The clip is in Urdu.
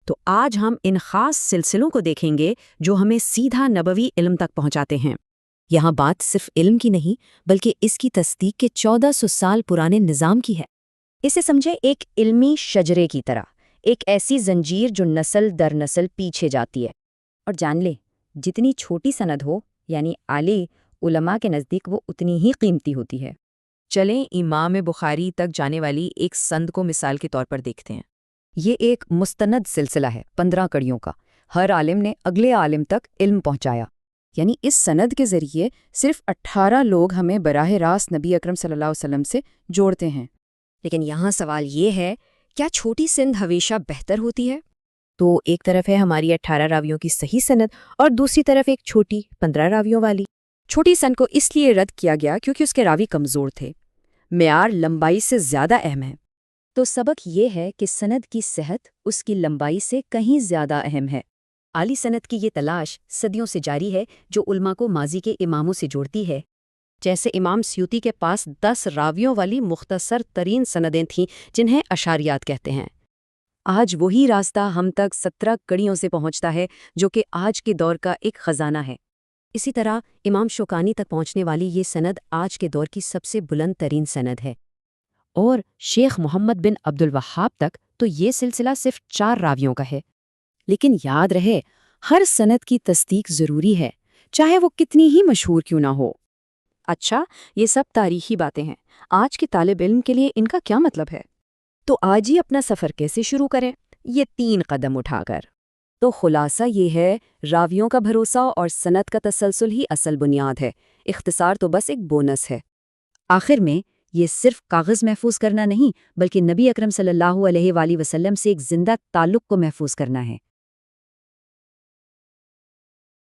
تو آج ہم ان خاص سلسلوں کو دیکھیں گے جو ہمیں سیدھا نبوی علم تک پہنچاتے ہیں۔ یہاں بات صرف علم کی نہیں بلکہ اس کی تصدیق کے 1400 سال پرانے نظام کی ہے۔ اسے سمجھے ایک علمی شجرے کی طرح، ایک ایسی زنجیر جو نسل در نسل پیچھے جاتی ہے۔ اور جان لے، جتنی چھوٹی سند ہو، یعنی عالی، علماء کے نزدیک وہ اتنی ہی قیمتی ہوتی ہے۔ چلیں امام بخاری تک جانے والی ایک سند کو مثال کے طور پر دیکھتے ہیں۔ یہ ایک مستند سلسلہ ہے 15 کڑیوں کا۔ ہر عالم نے اگلے عالم تک علم پہنچایا، یعنی اس سند کے ذریعے صرف 18 لوگ ہمیں براہ راست نبی اکرم صلی اللہ علیہ وسلم سے جوڑتے ہیں۔ لیکن یہاں سوال یہ ہے، کیا چھوٹی سند ہمیشہ بہتر ہوتی ہے؟ تو ایک طرف ہے ہماری 18 راویوں کی صحیح سند اور دوسری طرف ایک چھوٹی 15 راویوں والی۔ چھوٹی سند کو اس لیے رد کیا گیا کیونکہ اس کے راوی کمزور تھے۔ معیار لمبائی سے زیادہ اہم ہے۔ تو سبق یہ ہے کہ سند کی صحت اس کی لمبائی سے کہیں زیادہ اہم ہے۔ عالی سند کی یہ تلاش صدیوں سے جاری ہے، جو علماء کو ماضی کے اماموں سے جوڑتی ہے۔ جیسے امام سیوطی کے پاس 10 راویوں والی مختصر ترین سندیں تھیں جنہیں اشاریات کہتے ہیں۔ آج وہی راستہ ہم تک 17 کڑیوں سے پہنچتا ہے، جو کہ آج کے دور کا ایک خزانہ ہے۔ اسی طرح امام شوکانی تک پہنچنے والی یہ سند آج کے دور کی سب سے بلند ترین سند ہے۔ اور شیخ محمد بن عبد الوہاب تک تو یہ سلسلہ صرف 4 راویوں کا ہے۔ لیکن یاد رہے، ہر سند کی تصدیق ضروری ہے، چاہے وہ کتنی ہی مشہور کیوں نہ ہو۔ اچھا، یہ سب تاریخی باتیں ہیں۔ آج کے طالب علم کے لیے ان کا کیا مطلب ہے؟ تو آج ہی اپنا سفر کیسے شروع کریں؟ یہ 3 قدم اٹھا کر۔ تو خلاصہ یہ ہے، راویوں کا بھروسہ اور سند کا تسلسل ہی اصل بنیاد ہے، اختصار تو بس ایک بونس ہے۔ آخر میں یہ صرف کاغذ محفوظ کرنا نہیں، بلکہ نبی اکرم صلی اللہ علیہ وآلہ وسلم سے ایک زندہ تعلق کو محفوظ کرنا ہے۔